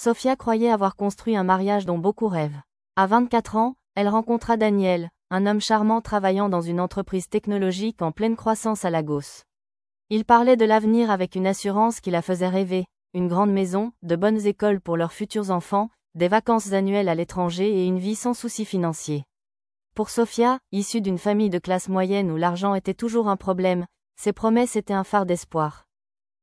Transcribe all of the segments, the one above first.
Sofia croyait avoir construit un mariage dont beaucoup rêvent. À 24 ans, elle rencontra Daniel, un homme charmant travaillant dans une entreprise technologique en pleine croissance à Lagos. Il parlait de l'avenir avec une assurance qui la faisait rêver, une grande maison, de bonnes écoles pour leurs futurs enfants, des vacances annuelles à l'étranger et une vie sans soucis financiers. Pour Sofia, issue d'une famille de classe moyenne où l'argent était toujours un problème, ces promesses étaient un phare d'espoir.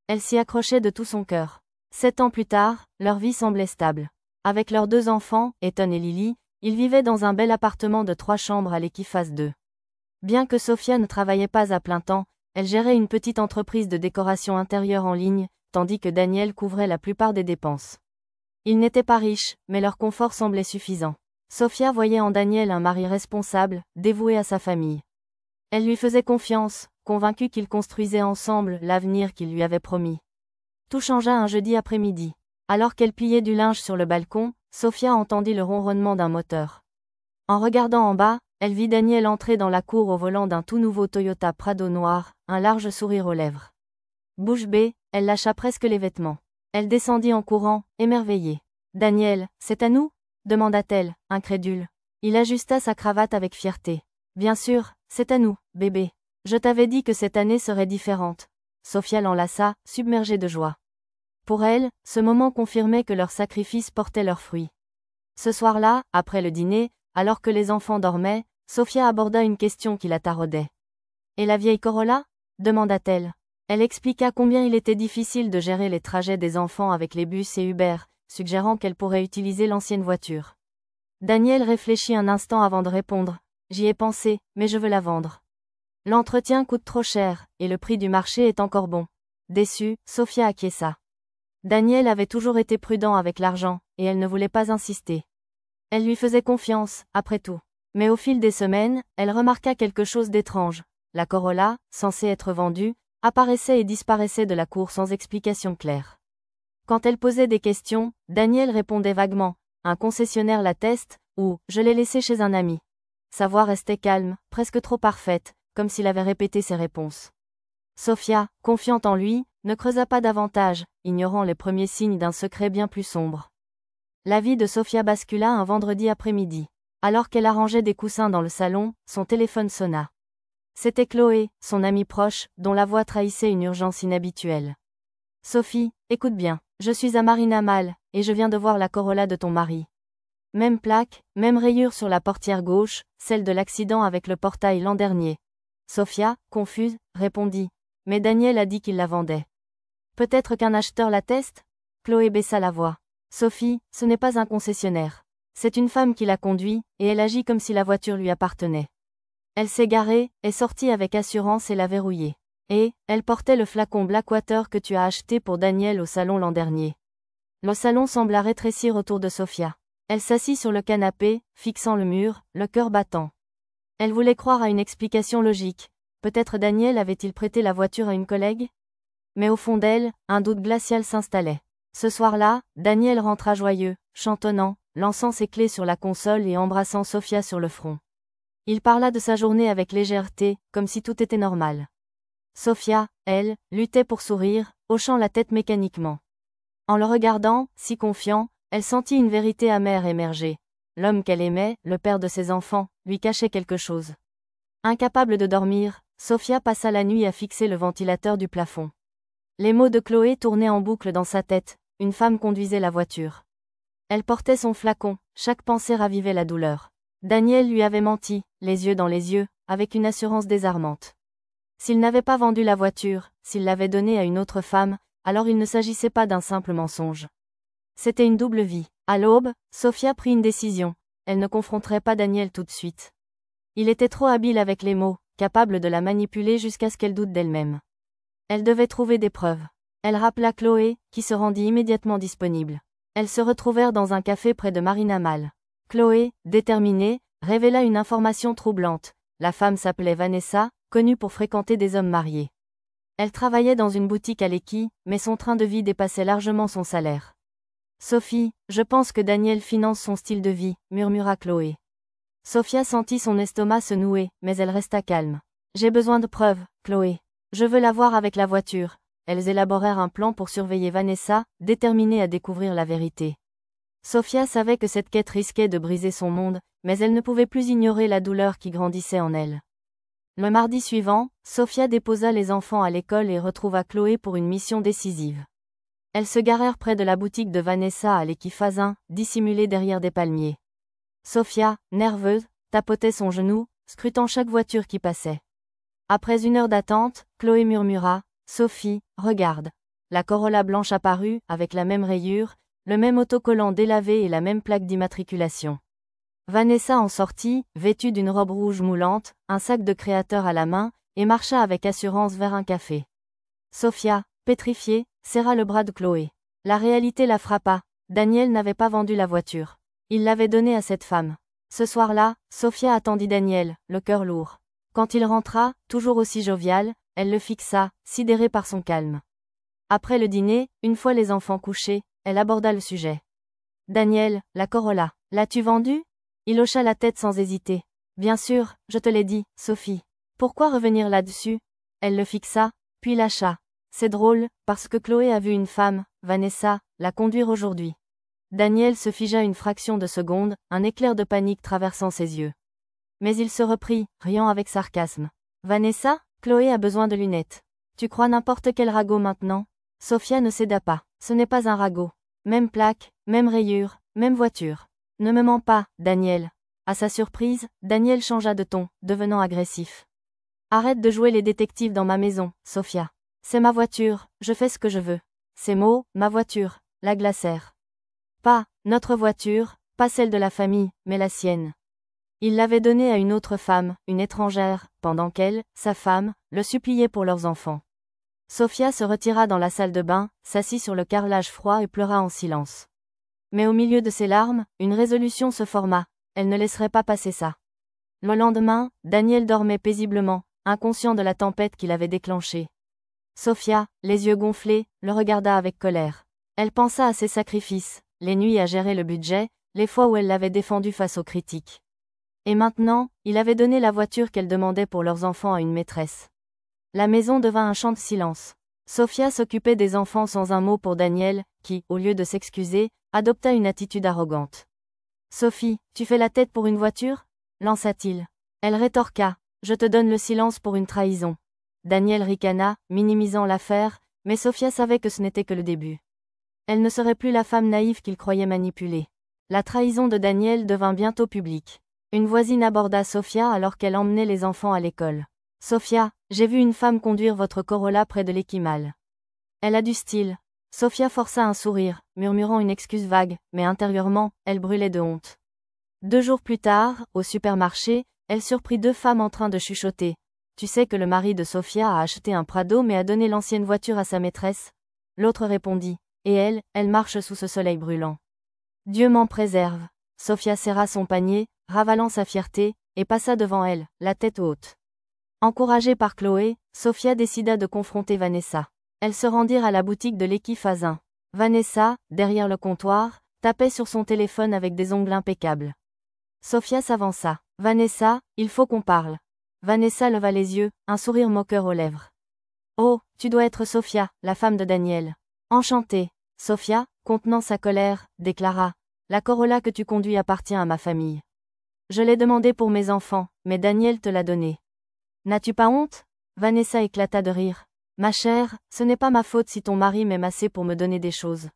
Elle s'y accrochait de tout son cœur. 7 ans plus tard, leur vie semblait stable. Avec leurs 2 enfants, Ethan et Lily, ils vivaient dans un bel appartement de 3 chambres à l'Equiphase 2. Bien que Sofia ne travaillait pas à plein temps, elle gérait une petite entreprise de décoration intérieure en ligne, tandis que Daniel couvrait la plupart des dépenses. Ils n'étaient pas riches, mais leur confort semblait suffisant. Sofia voyait en Daniel un mari responsable, dévoué à sa famille. Elle lui faisait confiance, convaincue qu'ils construisaient ensemble l'avenir qu'il lui avait promis. Tout changea un jeudi après-midi. Alors qu'elle pliait du linge sur le balcon, Sofia entendit le ronronnement d'un moteur. En regardant en bas, elle vit Daniel entrer dans la cour au volant d'un tout nouveau Toyota Prado noir, un large sourire aux lèvres. Bouche bée, elle lâcha presque les vêtements. Elle descendit en courant, émerveillée. « Daniel, c'est à nous ?» demanda-t-elle, incrédule. Il ajusta sa cravate avec fierté. « Bien sûr, c'est à nous, bébé. Je t'avais dit que cette année serait différente. » Sofia l'enlaça, submergée de joie. Pour elle, ce moment confirmait que leur sacrifice portait leurs fruits. Ce soir-là, après le dîner, alors que les enfants dormaient, Sofia aborda une question qui la taraudait. « Et la vieille Corolla ?» demanda-t-elle. Elle expliqua combien il était difficile de gérer les trajets des enfants avec les bus et Uber, suggérant qu'elle pourrait utiliser l'ancienne voiture. Daniel réfléchit un instant avant de répondre. « J'y ai pensé, mais je veux la vendre. L'entretien coûte trop cher, et le prix du marché est encore bon. » Déçue, Sofia acquiesça. Daniel avait toujours été prudent avec l'argent, et elle ne voulait pas insister. Elle lui faisait confiance, après tout. Mais au fil des semaines, elle remarqua quelque chose d'étrange. La Corolla, censée être vendue, apparaissait et disparaissait de la cour sans explication claire. Quand elle posait des questions, Daniel répondait vaguement « Un concessionnaire l'atteste » ou « Je l'ai laissé chez un ami ». Sa voix restait calme, presque trop parfaite, comme s'il avait répété ses réponses. Sofia, confiante en lui, ne creusa pas davantage, ignorant les premiers signes d'un secret bien plus sombre. La vie de Sofia bascula un vendredi après-midi. Alors qu'elle arrangeait des coussins dans le salon, son téléphone sonna. C'était Chloé, son amie proche, dont la voix trahissait une urgence inhabituelle. « Sophie, écoute bien, je suis à Marina Mall, et je viens de voir la Corolla de ton mari. Même plaque, même rayure sur la portière gauche, celle de l'accident avec le portail l'an dernier. » Sofia, confuse, répondit. « Mais Daniel a dit qu'il la vendait. Peut-être qu'un acheteur l'atteste ?» Chloé baissa la voix. « Sophie, ce n'est pas un concessionnaire. C'est une femme qui la conduit, et elle agit comme si la voiture lui appartenait. Elle s'est garée, est sortie avec assurance et l'a verrouillée. Et, elle portait le flacon Blackwater que tu as acheté pour Daniel au salon l'an dernier. » Le salon sembla rétrécir autour de Sofia. Elle s'assit sur le canapé, fixant le mur, le cœur battant. Elle voulait croire à une explication logique. Peut-être Daniel avait-il prêté la voiture à une collègue ? Mais au fond d'elle, un doute glacial s'installait. Ce soir-là, Daniel rentra joyeux, chantonnant, lançant ses clés sur la console et embrassant Sofia sur le front. Il parla de sa journée avec légèreté, comme si tout était normal. Sofia, elle, luttait pour sourire, hochant la tête mécaniquement. En le regardant, si confiant, elle sentit une vérité amère émerger. L'homme qu'elle aimait, le père de ses enfants, lui cachait quelque chose. Incapable de dormir, Sofia passa la nuit à fixer le ventilateur du plafond. Les mots de Chloé tournaient en boucle dans sa tête, une femme conduisait la voiture. Elle portait son flacon, chaque pensée ravivait la douleur. Daniel lui avait menti, les yeux dans les yeux, avec une assurance désarmante. S'il n'avait pas vendu la voiture, s'il l'avait donnée à une autre femme, alors il ne s'agissait pas d'un simple mensonge. C'était une double vie. À l'aube, Sofia prit une décision. Elle ne confronterait pas Daniel tout de suite. Il était trop habile avec les mots, capable de la manipuler jusqu'à ce qu'elle doute d'elle-même. Elle devait trouver des preuves. Elle rappela Chloé, qui se rendit immédiatement disponible. Elles se retrouvèrent dans un café près de Marina Mall. Chloé, déterminée, révéla une information troublante. La femme s'appelait Vanessa, connue pour fréquenter des hommes mariés. Elle travaillait dans une boutique à Lekki, mais son train de vie dépassait largement son salaire. « Sophie, je pense que Daniel finance son style de vie », murmura Chloé. Sofia sentit son estomac se nouer, mais elle resta calme. « J'ai besoin de preuves, Chloé. Je veux la voir avec la voiture. » Elles élaborèrent un plan pour surveiller Vanessa, déterminée à découvrir la vérité. Sophia savait que cette quête risquait de briser son monde, mais elle ne pouvait plus ignorer la douleur qui grandissait en elle. Le mardi suivant, Sophia déposa les enfants à l'école et retrouva Chloé pour une mission décisive. Elles se garèrent près de la boutique de Vanessa à l'Équifazin, dissimulée derrière des palmiers. Sophia, nerveuse, tapotait son genou, scrutant chaque voiture qui passait. Après 1 heure d'attente, Chloé murmura « Sophie, regarde ». La Corolla blanche apparut, avec la même rayure, le même autocollant délavé et la même plaque d'immatriculation. Vanessa en sortit, vêtue d'une robe rouge moulante, un sac de créateur à la main, et marcha avec assurance vers un café. Sophia, pétrifiée, serra le bras de Chloé. La réalité la frappa. Daniel n'avait pas vendu la voiture. Il l'avait donnée à cette femme. Ce soir-là, Sophia attendit Daniel, le cœur lourd. Quand il rentra, toujours aussi jovial, elle le fixa, sidérée par son calme. Après le dîner, une fois les enfants couchés, elle aborda le sujet. « Daniel, la Corolla, l'as-tu vendue ?» Il hocha la tête sans hésiter. « Bien sûr, je te l'ai dit, Sophie. Pourquoi revenir là-dessus ?» Elle le fixa, puis lâcha. « C'est drôle, parce que Chloé a vu une femme, Vanessa, la conduire aujourd'hui. » Daniel se figea une fraction de seconde, un éclair de panique traversant ses yeux. Mais il se reprit, riant avec sarcasme. « Vanessa, Chloé a besoin de lunettes. Tu crois n'importe quel ragot maintenant ?» Sophia ne céda pas. « Ce n'est pas un ragot. Même plaque, même rayure, même voiture. Ne me mens pas, Daniel. » À sa surprise, Daniel changea de ton, devenant agressif. « Arrête de jouer les détectives dans ma maison, Sophia. C'est ma voiture, je fais ce que je veux. » Ces mots, ma voiture, la glacèrent. Pas notre voiture, pas celle de la famille, mais la sienne. Il l'avait donnée à une autre femme, une étrangère, pendant qu'elle, sa femme, le suppliait pour leurs enfants. Sophia se retira dans la salle de bain, s'assit sur le carrelage froid et pleura en silence. Mais au milieu de ses larmes, une résolution se forma, elle ne laisserait pas passer ça. Le lendemain, Daniel dormait paisiblement, inconscient de la tempête qu'il avait déclenchée. Sophia, les yeux gonflés, le regarda avec colère. Elle pensa à ses sacrifices, les nuits à gérer le budget, les fois où elle l'avait défendu face aux critiques. Et maintenant, il avait donné la voiture qu'elle demandait pour leurs enfants à une maîtresse. La maison devint un champ de silence. Sophia s'occupait des enfants sans un mot pour Daniel, qui, au lieu de s'excuser, adopta une attitude arrogante. « Sophie, tu fais la tête pour une voiture ?» lança-t-il. Elle rétorqua. « Je te donne le silence pour une trahison. » Daniel ricana, minimisant l'affaire, mais Sophia savait que ce n'était que le début. Elle ne serait plus la femme naïve qu'il croyait manipuler. La trahison de Daniel devint bientôt publique. Une voisine aborda Sophia alors qu'elle emmenait les enfants à l'école. « Sophia, j'ai vu une femme conduire votre Corolla près de l'Équimal. Elle a du style. » Sophia força un sourire, murmurant une excuse vague, mais intérieurement, elle brûlait de honte. 2 jours plus tard, au supermarché, elle surprit 2 femmes en train de chuchoter. « Tu sais que le mari de Sophia a acheté un Prado mais a donné l'ancienne voiture à sa maîtresse ?» L'autre répondit. « Et elle marche sous ce soleil brûlant. » Dieu m'en préserve. Sophia serra son panier, ravalant sa fierté, et passa devant elle, la tête haute. Encouragée par Chloé, Sophia décida de confronter Vanessa. Elles se rendirent à la boutique de l'Équifazin. Vanessa, derrière le comptoir, tapait sur son téléphone avec des ongles impeccables. Sophia s'avança. « Vanessa, il faut qu'on parle. » Vanessa leva les yeux, un sourire moqueur aux lèvres. « Oh, tu dois être Sophia, la femme de Daniel. » Enchantée. Sophia, contenant sa colère, déclara. « La Corolla que tu conduis appartient à ma famille. Je l'ai demandée pour mes enfants, mais Daniel te l'a donnée. N'as-tu pas honte ?» Vanessa éclata de rire. « Ma chère, ce n'est pas ma faute si ton mari m'aime assez pour me donner des choses.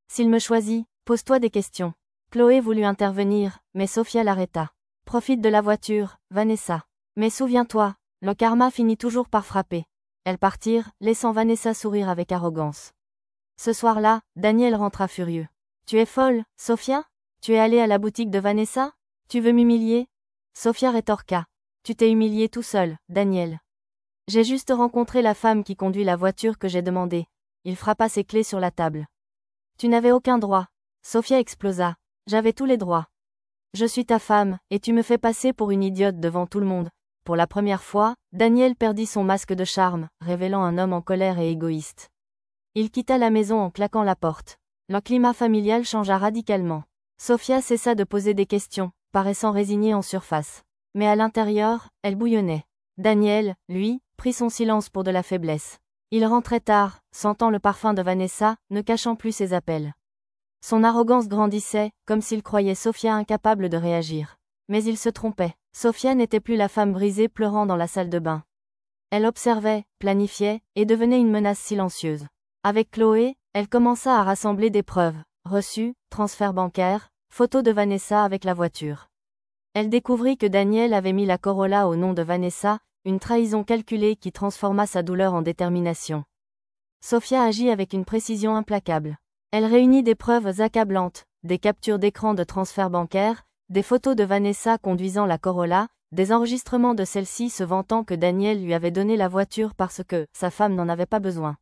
S'il me choisit, pose-toi des questions. » Chloé voulut intervenir, mais Sophia l'arrêta. « Profite de la voiture, Vanessa. Mais souviens-toi, le karma finit toujours par frapper. » Elles partirent, laissant Vanessa sourire avec arrogance. Ce soir-là, Daniel rentra furieux. « Tu es folle, Sophia ? Tu es allée à la boutique de Vanessa ? Tu veux m'humilier ?» Sophia rétorqua. « Tu t'es humilié tout seul, Daniel. J'ai juste rencontré la femme qui conduit la voiture que j'ai demandée. » Il frappa ses clés sur la table. « Tu n'avais aucun droit. » Sophia explosa. « J'avais tous les droits. Je suis ta femme, et tu me fais passer pour une idiote devant tout le monde. » Pour la première fois, Daniel perdit son masque de charme, révélant un homme en colère et égoïste. Il quitta la maison en claquant la porte. Le climat familial changea radicalement. Sophia cessa de poser des questions, paraissant résignée en surface. Mais à l'intérieur, elle bouillonnait. Daniel, lui, prit son silence pour de la faiblesse. Il rentrait tard, sentant le parfum de Vanessa, ne cachant plus ses appels. Son arrogance grandissait, comme s'il croyait Sofia incapable de réagir. Mais il se trompait. Sofia n'était plus la femme brisée pleurant dans la salle de bain. Elle observait, planifiait, et devenait une menace silencieuse. Avec Chloé, elle commença à rassembler des preuves, reçus, transferts bancaires, photos de Vanessa avec la voiture. Elle découvrit que Daniel avait mis la Corolla au nom de Vanessa, une trahison calculée qui transforma sa douleur en détermination. Sofia agit avec une précision implacable. Elle réunit des preuves accablantes, des captures d'écran de transferts bancaires, des photos de Vanessa conduisant la Corolla, des enregistrements de celle-ci se vantant que Daniel lui avait donné la voiture parce que sa femme n'en avait pas besoin.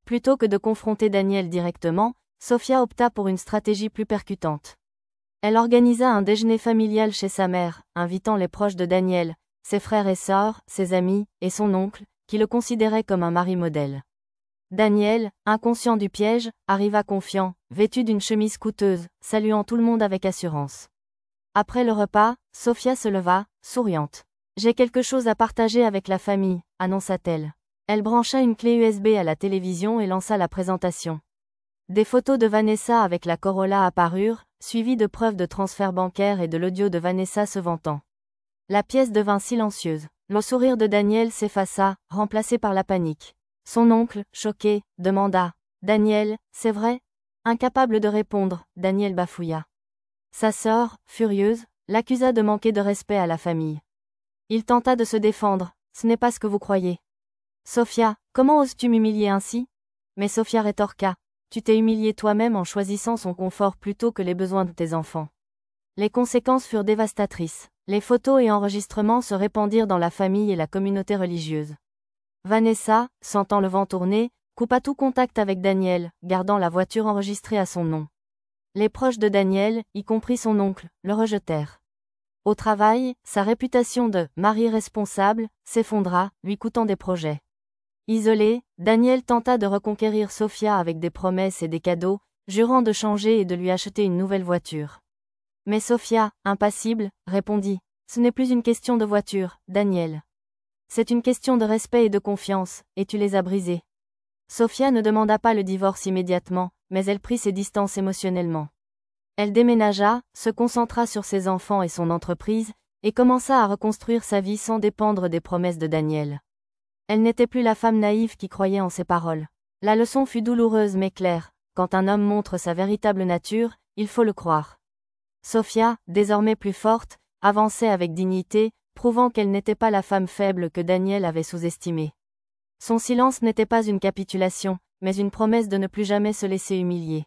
Plutôt que de confronter Daniel directement, Sofia opta pour une stratégie plus percutante. Elle organisa un déjeuner familial chez sa mère, invitant les proches de Daniel, ses frères et sœurs, ses amis, et son oncle, qui le considérait comme un mari modèle. Daniel, inconscient du piège, arriva confiant, vêtu d'une chemise coûteuse, saluant tout le monde avec assurance. Après le repas, Sofia se leva, souriante. « J'ai quelque chose à partager avec la famille », annonça-t-elle. Elle brancha une clé USB à la télévision et lança la présentation. Des photos de Vanessa avec la Corolla apparurent, suivies de preuves de transfert bancaire et de l'audio de Vanessa se vantant. La pièce devint silencieuse. Le sourire de Daniel s'effaça, remplacé par la panique. Son oncle, choqué, demanda « Daniel, c'est vrai ?» Incapable de répondre, Daniel bafouilla. Sa sœur, furieuse, l'accusa de manquer de respect à la famille. Il tenta de se défendre « Ce n'est pas ce que vous croyez. »« Sofia, comment oses-tu m'humilier ainsi ?» Mais Sofia rétorqua « Tu t'es humiliée toi-même en choisissant son confort plutôt que les besoins de tes enfants. » Les conséquences furent dévastatrices. Les photos et enregistrements se répandirent dans la famille et la communauté religieuse. Vanessa, sentant le vent tourner, coupa tout contact avec Daniel, gardant la voiture enregistrée à son nom. Les proches de Daniel, y compris son oncle, le rejetèrent. Au travail, sa réputation de « mari responsable » s'effondra, lui coûtant des projets. Isolé, Daniel tenta de reconquérir Sofia avec des promesses et des cadeaux, jurant de changer et de lui acheter une nouvelle voiture. Mais Sofia, impassible, répondit « Ce n'est plus une question de voiture, Daniel. C'est une question de respect et de confiance, et tu les as brisés. » Sofia ne demanda pas le divorce immédiatement, mais elle prit ses distances émotionnellement. Elle déménagea, se concentra sur ses enfants et son entreprise, et commença à reconstruire sa vie sans dépendre des promesses de Daniel. Elle n'était plus la femme naïve qui croyait en ses paroles. La leçon fut douloureuse mais claire. Quand un homme montre sa véritable nature, il faut le croire. Sofia, désormais plus forte, avançait avec dignité, prouvant qu'elle n'était pas la femme faible que Daniel avait sous-estimée. Son silence n'était pas une capitulation, mais une promesse de ne plus jamais se laisser humilier.